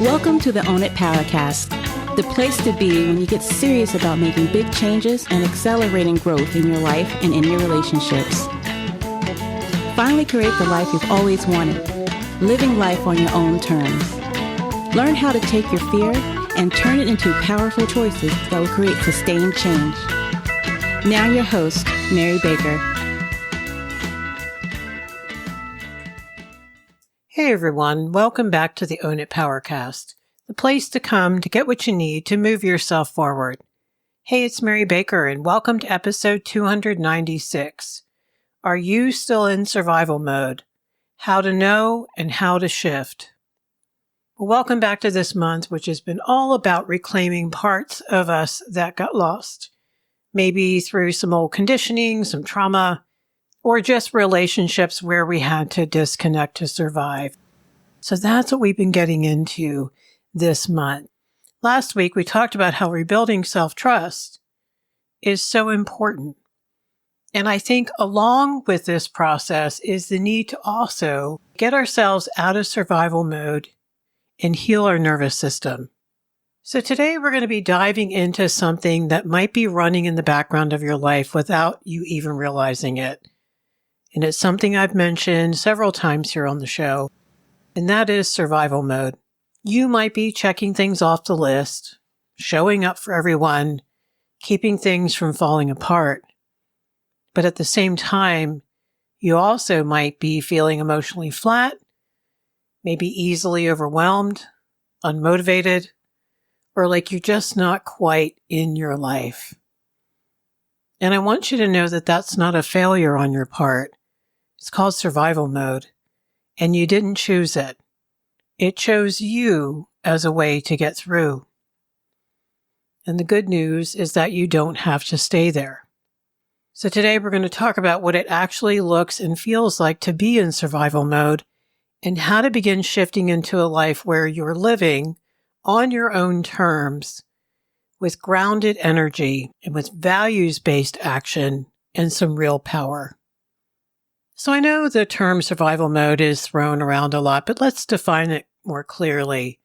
Welcome to the Own It Powercast, the place to be when you get serious about making big changes and accelerating growth in your life and in your relationships. Finally create the life you've always wanted, living life on your own terms. Learn how to take your fear and turn it into powerful choices that will create sustained change. Now your host, Mary Baker. Hey everyone, welcome back to the Own It Powercast, the place to come to get what you need to move yourself forward. Hey, it's Mary Baker and welcome to episode 296. Are you still in survival mode? How to know and how to shift. Well, welcome back to this month, which has been all about reclaiming parts of us that got lost. Maybe through some old conditioning, some trauma, or just relationships where we had to disconnect to survive. So that's what we've been getting into this month. Last week, we talked about how rebuilding self-trust is so important. And I think along with this process is the need to also get ourselves out of survival mode and heal our nervous system. So today we're going to be diving into something that might be running in the background of your life without you even realizing it. And it's something I've mentioned several times here on the show, and that is survival mode. You might be checking things off the list, showing up for everyone, keeping things from falling apart. But at the same time, you also might be feeling emotionally flat, maybe easily overwhelmed, unmotivated, or like you're just not quite in your life. And I want you to know that that's not a failure on your part. It's called survival mode, and you didn't choose it. It chose you as a way to get through. And the good news is that you don't have to stay there. So today we're going to talk about what it actually looks and feels like to be in survival mode and how to begin shifting into a life where you're living on your own terms with grounded energy and with values-based action and some real power. So I know the term survival mode is thrown around a lot, but let's define it more clearly.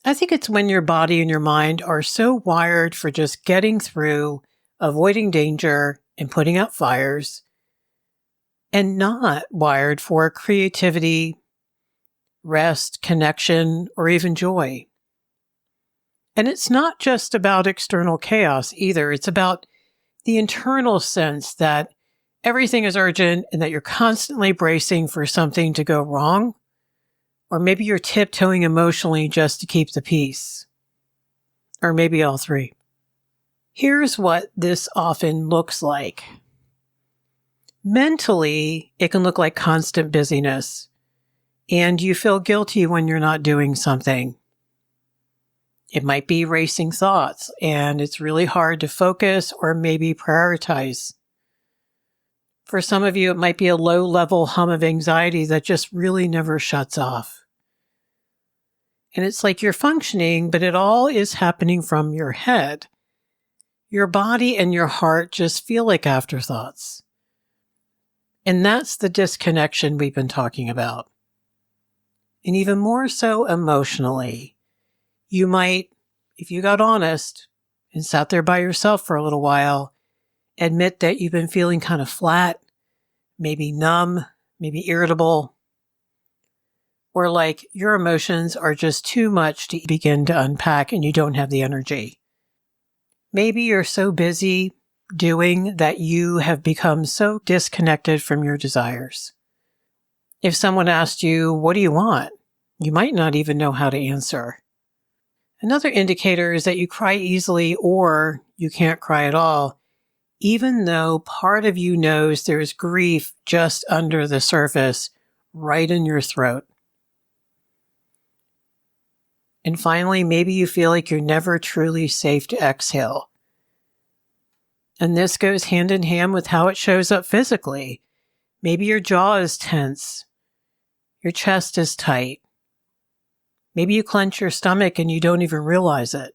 I think it's when your body and your mind are so wired for just getting through, avoiding danger, and putting out fires, and not wired for creativity, rest, connection, or even joy. And it's not just about external chaos either. It's about the internal sense that everything is urgent and that you're constantly bracing for something to go wrong, or maybe you're tiptoeing emotionally just to keep the peace, or maybe all three. Here's what this often looks like. Mentally, it can look like constant busyness, and you feel guilty when you're not doing something. It might be racing thoughts, and it's really hard to focus or maybe prioritize. For some of you, it might be a low-level hum of anxiety that just really never shuts off. And it's like you're functioning, but it all is happening from your head. Your body and your heart just feel like afterthoughts. And that's the disconnection we've been talking about. And even more so emotionally, you might, if you got honest and sat there by yourself for a little while, admit that you've been feeling kind of flat, maybe numb, maybe irritable, or like your emotions are just too much to begin to unpack and you don't have the energy. Maybe you're so busy doing that you have become so disconnected from your desires. If someone asked you, what do you want? You might not even know how to answer. Another indicator is that you cry easily or you can't cry at all, even though part of you knows there's grief just under the surface, right in your throat. And finally, maybe you feel like you're never truly safe to exhale. And this goes hand in hand with how it shows up physically. Maybe your jaw is tense. Your chest is tight. Maybe you clench your stomach and you don't even realize it.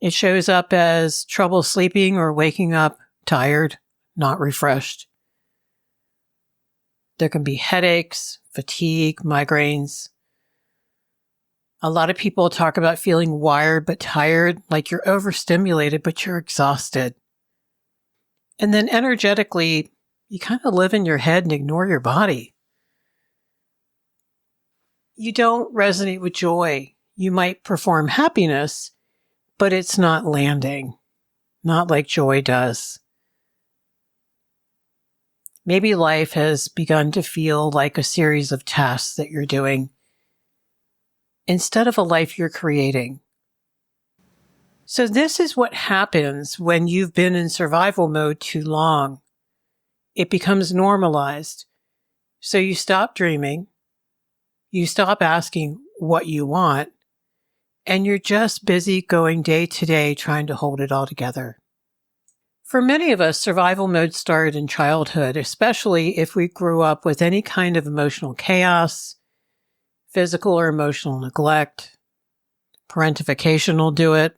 It shows up as trouble sleeping or waking up tired, not refreshed. There can be headaches, fatigue, migraines. A lot of people talk about feeling wired but tired, like you're overstimulated but you're exhausted. And then energetically, you kind of live in your head and ignore your body. You don't resonate with joy. You might perform happiness, but it's not landing, not like joy does. Maybe life has begun to feel like a series of tasks that you're doing instead of a life you're creating. So this is what happens when you've been in survival mode too long. It becomes normalized. So you stop dreaming, you stop asking what you want, and you're just busy going day to day trying to hold it all together. For many of us, survival mode started in childhood, especially if we grew up with any kind of emotional chaos, physical or emotional neglect, parentification will do it,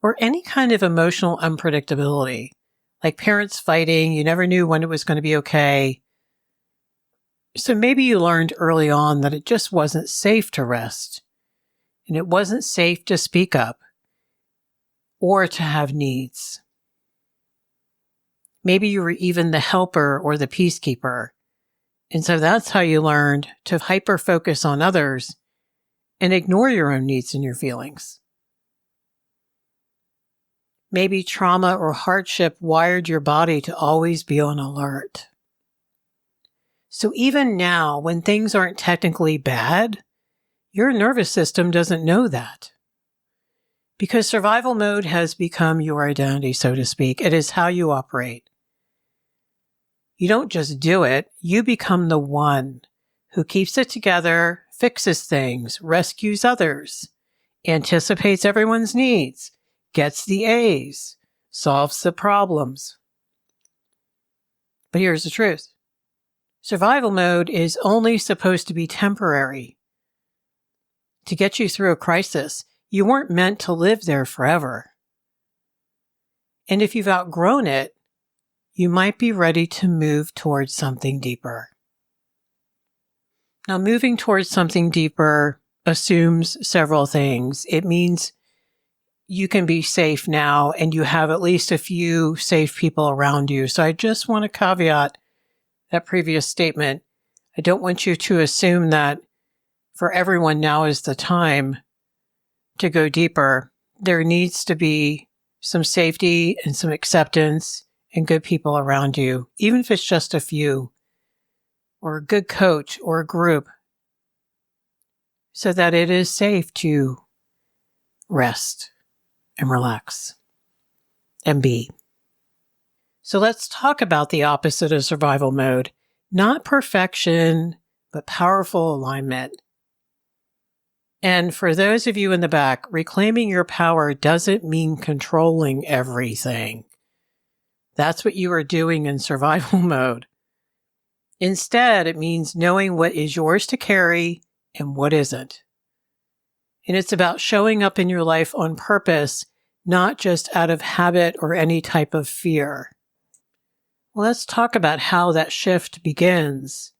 or any kind of emotional unpredictability, like parents fighting, you never knew when it was going to be okay. So maybe you learned early on that it just wasn't safe to rest, and it wasn't safe to speak up or to have needs. Maybe you were even the helper or the peacekeeper. And so that's how you learned to hyper-focus on others and ignore your own needs and your feelings. Maybe trauma or hardship wired your body to always be on alert. So even now, when things aren't technically bad, your nervous system doesn't know that. Because survival mode has become your identity, so to speak. It is how you operate. You don't just do it, you become the one who keeps it together, fixes things, rescues others, anticipates everyone's needs, gets the A's, solves the problems. But here's the truth. Survival mode is only supposed to be temporary. To get you through a crisis, you weren't meant to live there forever. And if you've outgrown it, you might be ready to move towards something deeper. Now, moving towards something deeper assumes several things. It means you can be safe now and you have at least a few safe people around you. So I just want to caveat that previous statement. I don't want you to assume that for everyone now is the time to go deeper. There needs to be some safety and some acceptance and good people around you, even if it's just a few, or a good coach or a group, so that it is safe to rest and relax and be. So let's talk about the opposite of survival mode, not perfection, but powerful alignment. And for those of you in the back, reclaiming your power doesn't mean controlling everything. That's what you are doing in survival mode. Instead, it means knowing what is yours to carry and what isn't. And it's about showing up in your life on purpose, not just out of habit or any type of fear. Well, let's talk about how that shift begins.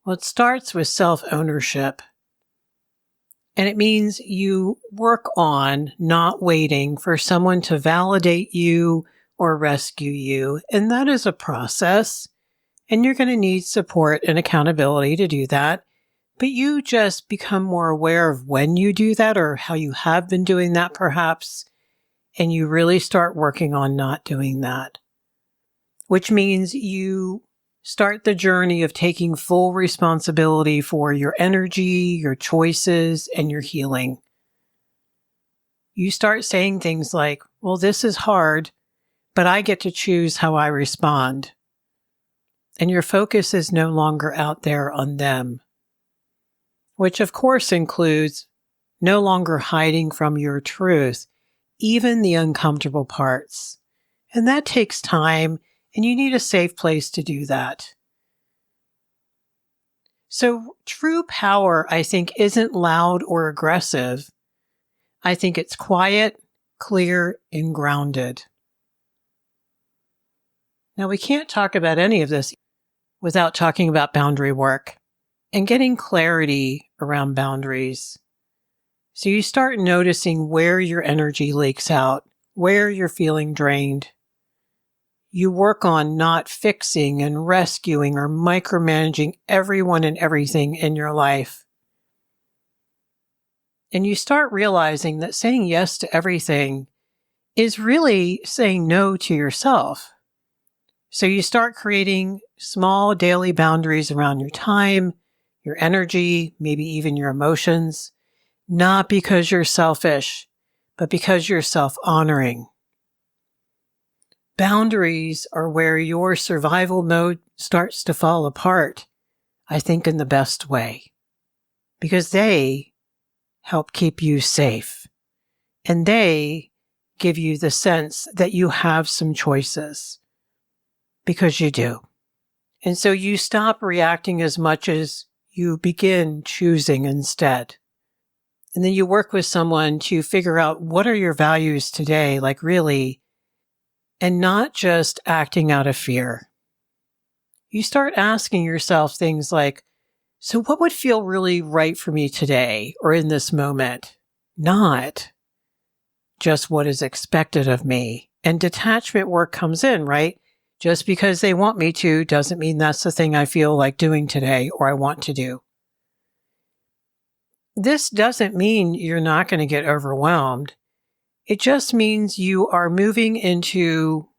Well, it starts with self-ownership. And it means you work on not waiting for someone to validate you or rescue you. And that is a process. And you're going to need support and accountability to do that. But you just become more aware of when you do that or how you have been doing that perhaps. And you really start working on not doing that. Which means you start the journey of taking full responsibility for your energy, your choices, and your healing. You start saying things like, well, this is hard, but I get to choose how I respond. And your focus is no longer out there on them, which of course includes no longer hiding from your truth, even the uncomfortable parts. And that takes time, and you need a safe place to do that. So true power, I think, isn't loud or aggressive. I think it's quiet, clear, and grounded. Now, we can't talk about any of this without talking about boundary work. And getting clarity around boundaries. So you start noticing where your energy leaks out, where you're feeling drained. You work on not fixing and rescuing or micromanaging everyone and everything in your life. And you start realizing that saying yes to everything is really saying no to yourself. So you start creating small daily boundaries around your time, your energy, maybe even your emotions, not because you're selfish, but because you're self-honoring. Boundaries are where your survival mode starts to fall apart, I think in the best way, because they help keep you safe, and they give you the sense that you have some choices, because you do. And so you stop reacting as much as you begin choosing instead. And then you work with someone to figure out what are your values today, like really, and not just acting out of fear. You start asking yourself things like, so what would feel really right for me today or in this moment? Not just what is expected of me. And detachment work comes in, right? Just because they want me to doesn't mean that's the thing I feel like doing today or I want to do. This doesn't mean you're not going to get overwhelmed. It just means you are moving into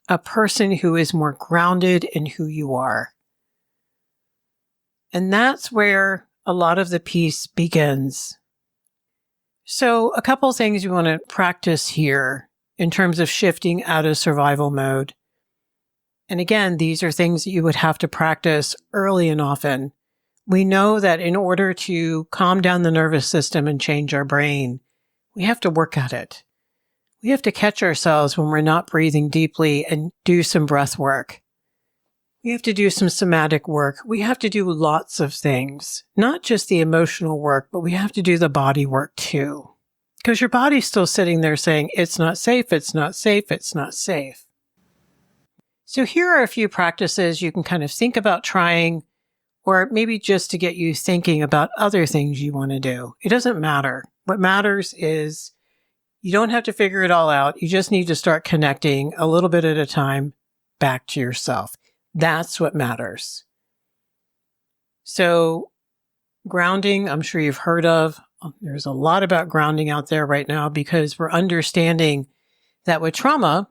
a person who is more grounded in who you are. And that's where a lot of the peace begins. So a couple things you want to practice here in terms of shifting out of survival mode. And again, these are things that you would have to practice early and often. We know that in order to calm down the nervous system and change our brain, we have to work at it. We have to catch ourselves when we're not breathing deeply and do some breath work. We have to do some somatic work. We have to do lots of things, not just the emotional work, but we have to do the body work too. Because your body's still sitting there saying, it's not safe, it's not safe, it's not safe. So here are a few practices you can kind of think about trying, or maybe just to get you thinking about other things you want to do. It doesn't matter. What matters is you don't have to figure it all out. You just need to start connecting a little bit at a time back to yourself. That's what matters. So grounding, I'm sure you've heard of. There's a lot about grounding out there right now because we're understanding that with trauma,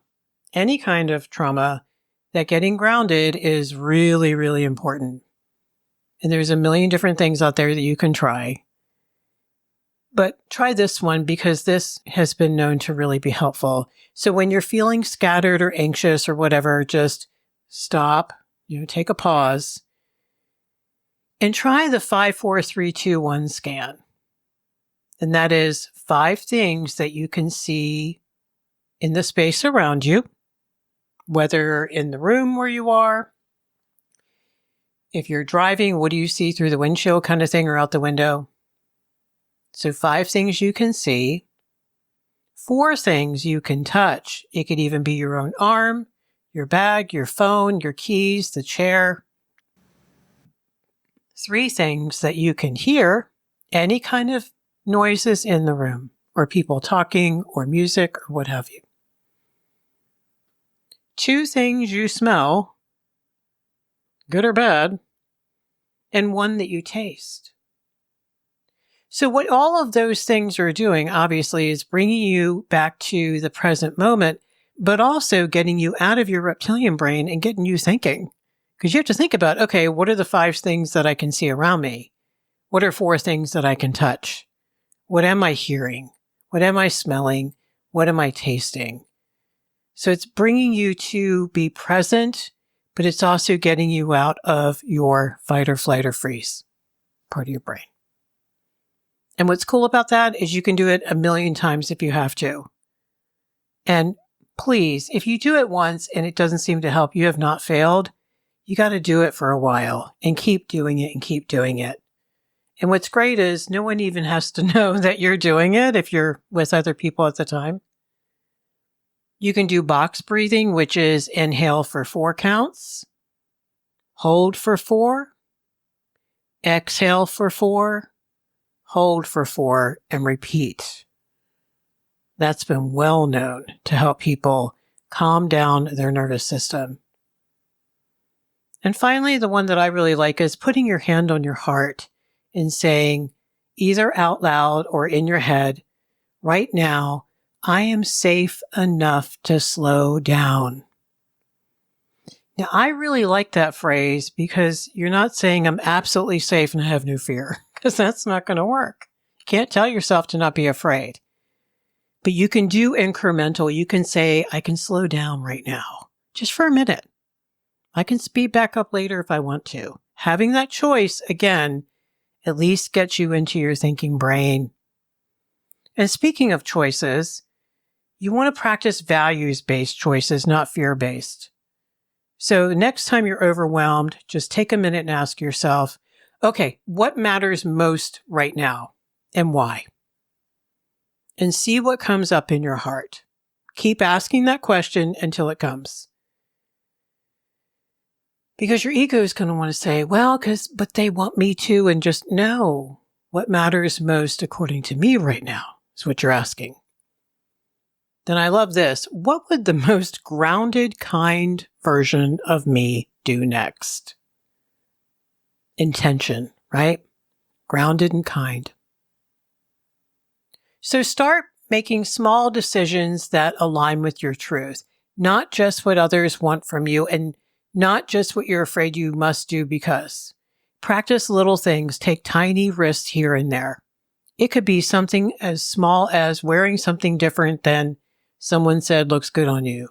any kind of trauma, that getting grounded is really, really important. And there's a million different things out there that you can try. But try this one because this has been known to really be helpful. So when you're feeling scattered or anxious or whatever, just stop, take a pause and try the 5-4-3-2-1 scan. And that is 5 things that you can see in the space around you, whether in the room where you are. If you're driving, what do you see through the windshield kind of thing or out the window? So 5 things you can see, 4 things you can touch. It could even be your own arm, your bag, your phone, your keys, the chair. 3 things that you can hear, any kind of noises in the room, or people talking, or music, or what have you. 2 things you smell, good or bad, and 1 that you taste. So what all of those things are doing, obviously, is bringing you back to the present moment, but also getting you out of your reptilian brain and getting you thinking. Because you have to think about, okay, what are the 5 things that I can see around me? What are 4 things that I can touch? What am I hearing? What am I smelling? What am I tasting? So it's bringing you to be present, but it's also getting you out of your fight or flight or freeze part of your brain. And what's cool about that is you can do it a million times if you have to. And please, if you do it once and it doesn't seem to help, you have not failed. You got to do it for a while and keep doing it and keep doing it. And what's great is no one even has to know that you're doing it if you're with other people at the time. You can do box breathing, which is inhale for 4 counts, hold for 4, Exhale for 4, hold for 4, and repeat. That's been well known to help people calm down their nervous system. And finally, the one that I really like is putting your hand on your heart and saying, either out loud or in your head, right now, I am safe enough to slow down. Now, I really like that phrase because you're not saying I'm absolutely safe and I have no fear, because that's not going to work. You can't tell yourself to not be afraid. But you can do incremental. You can say, I can slow down right now, just for a minute. I can speed back up later if I want to. Having that choice, again, at least gets you into your thinking brain. And speaking of choices, you want to practice values-based choices, not fear-based. So next time you're overwhelmed, just take a minute and ask yourself, okay, what matters most right now and why? And see what comes up in your heart. Keep asking that question until it comes. Because your ego is going to want to say, well, but they want me to, and just no. What matters most according to me right now is what you're asking. Then I love this. What would the most grounded, kind version of me do next? Intention, right? Grounded and kind. So start making small decisions that align with your truth, not just what others want from you and not just what you're afraid you must do because. Practice little things, take tiny risks here and there. It could be something as small as wearing something different than someone said looks good on you,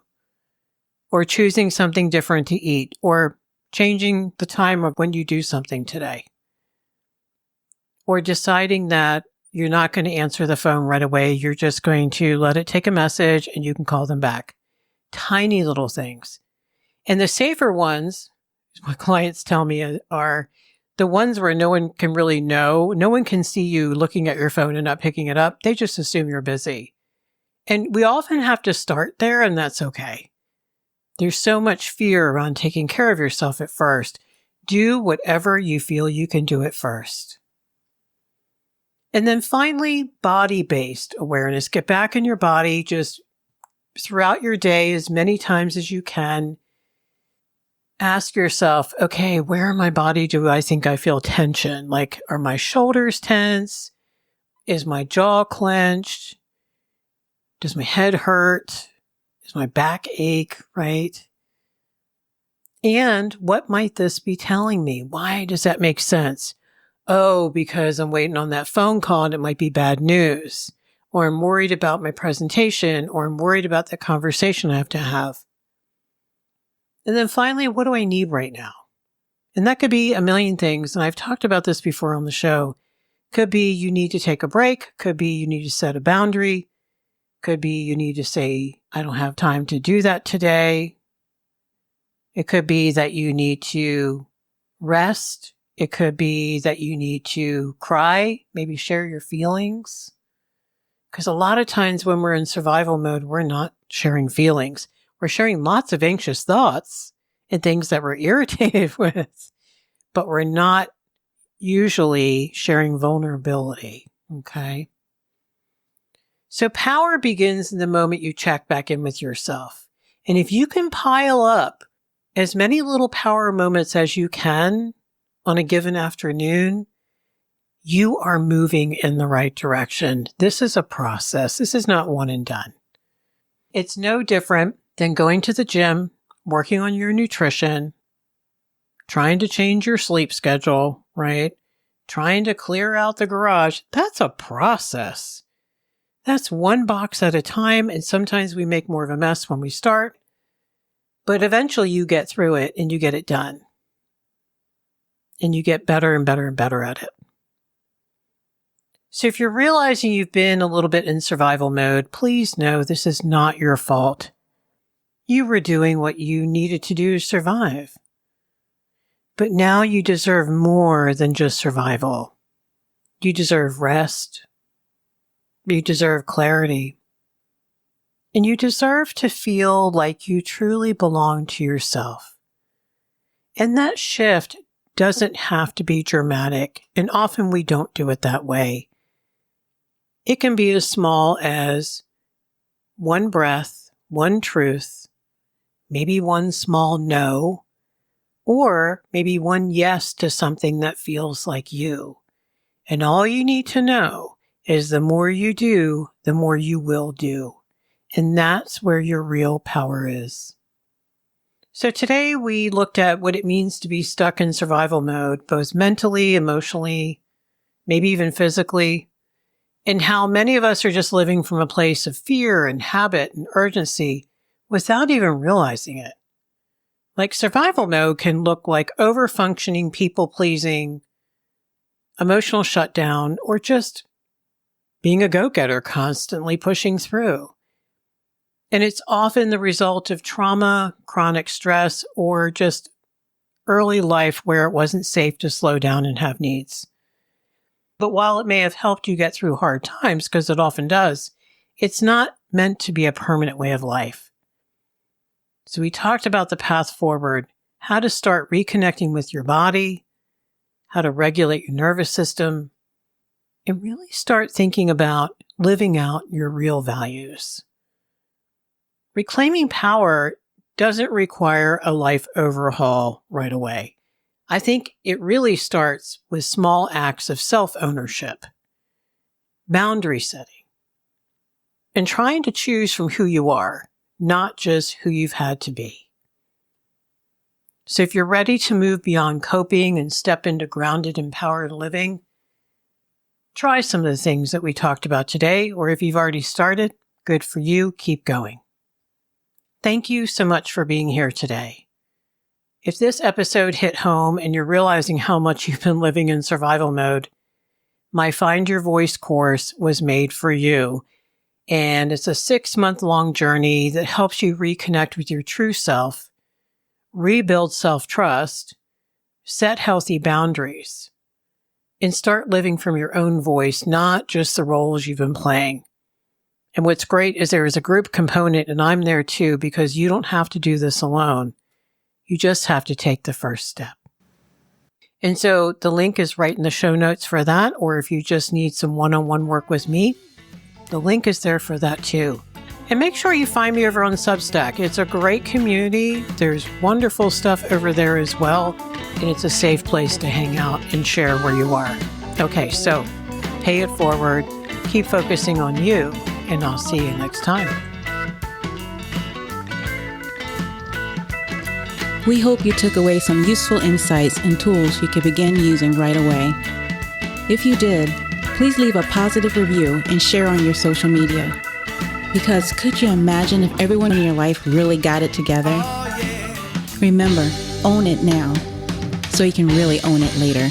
or choosing something different to eat, or changing the time of when you do something today, or deciding that you're not going to answer the phone right away. You're just going to let it take a message and you can call them back. Tiny little things. And the safer ones, what clients tell me, are the ones where no one can really know. No one can see you looking at your phone and not picking it up. They just assume you're busy. And we often have to start there, and that's okay. There's so much fear around taking care of yourself at first. Do whatever you feel you can do at first. And then finally, body-based awareness. Get back in your body just throughout your day as many times as you can. Ask yourself, okay, where in my body do I think I feel tension? Like, are my shoulders tense? Is my jaw clenched? Does my head hurt? Does my back ache, right? And what might this be telling me? Why does that make sense? Oh, because I'm waiting on that phone call and it might be bad news. Or I'm worried about my presentation, or I'm worried about the conversation I have to have. And then finally, what do I need right now? And that could be a million things. And I've talked about this before on the show. Could be you need to take a break. Could be you need to set a boundary. Could be you need to say, I don't have time to do that today. It could be that you need to rest. It could be that you need to cry, maybe share your feelings. Because a lot of times when we're in survival mode, we're not sharing feelings. We're sharing lots of anxious thoughts and things that we're irritated with, but we're not usually sharing vulnerability, okay? So power begins in the moment you check back in with yourself. And if you can pile up as many little power moments as you can on a given afternoon, you are moving in the right direction. This is a process. This is not one and done. It's no different than going to the gym, working on your nutrition, trying to change your sleep schedule, right? Trying to clear out the garage. That's a process. That's one box at a time, and sometimes we make more of a mess when we start, but eventually you get through it and you get it done. And you get better and better and better at it. So if you're realizing you've been a little bit in survival mode, please know this is not your fault. You were doing what you needed to do to survive. But now you deserve more than just survival. You deserve rest. You deserve clarity. And you deserve to feel like you truly belong to yourself. And that shift doesn't have to be dramatic, and often we don't do it that way. It can be as small as one breath, one truth, maybe one small no, or maybe one yes to something that feels like you. And all you need to know is the more you do, the more you will do. And that's where your real power is. So today we looked at what it means to be stuck in survival mode, both mentally, emotionally, maybe even physically, and how many of us are just living from a place of fear and habit and urgency without even realizing it. Like survival mode can look like over-functioning, people-pleasing, emotional shutdown, or just being a go-getter, constantly pushing through. And it's often the result of trauma, chronic stress, or just early life where it wasn't safe to slow down and have needs. But while it may have helped you get through hard times, because it often does, it's not meant to be a permanent way of life. So we talked about the path forward, how to start reconnecting with your body, how to regulate your nervous system, and really start thinking about living out your real values. Reclaiming power doesn't require a life overhaul right away. I think it really starts with small acts of self-ownership, boundary setting, and trying to choose from who you are, not just who you've had to be. So if you're ready to move beyond coping and step into grounded, empowered living, try some of the things that we talked about today, or if you've already started, good for you, keep going. Thank you so much for being here today. If this episode hit home and you're realizing how much you've been living in survival mode, my Find Your Voice course was made for you. And it's a 6-month-long journey that helps you reconnect with your true self, rebuild self-trust, set healthy boundaries, and start living from your own voice, not just the roles you've been playing. And what's great is there is a group component, and I'm there too, because you don't have to do this alone. You just have to take the first step. And so the link is right in the show notes for that, or if you just need some one-on-one work with me, the link is there for that too. And make sure you find me over on Substack. It's a great community. There's wonderful stuff over there as well, and it's a safe place to hang out and share where you are. Okay, so pay it forward, keep focusing on you, and I'll see you next time. We hope you took away some useful insights and tools you could begin using right away. If you did, please leave a positive review and share on your social media. Because could you imagine if everyone in your life really got it together? Remember, own it now, so you can really own it later.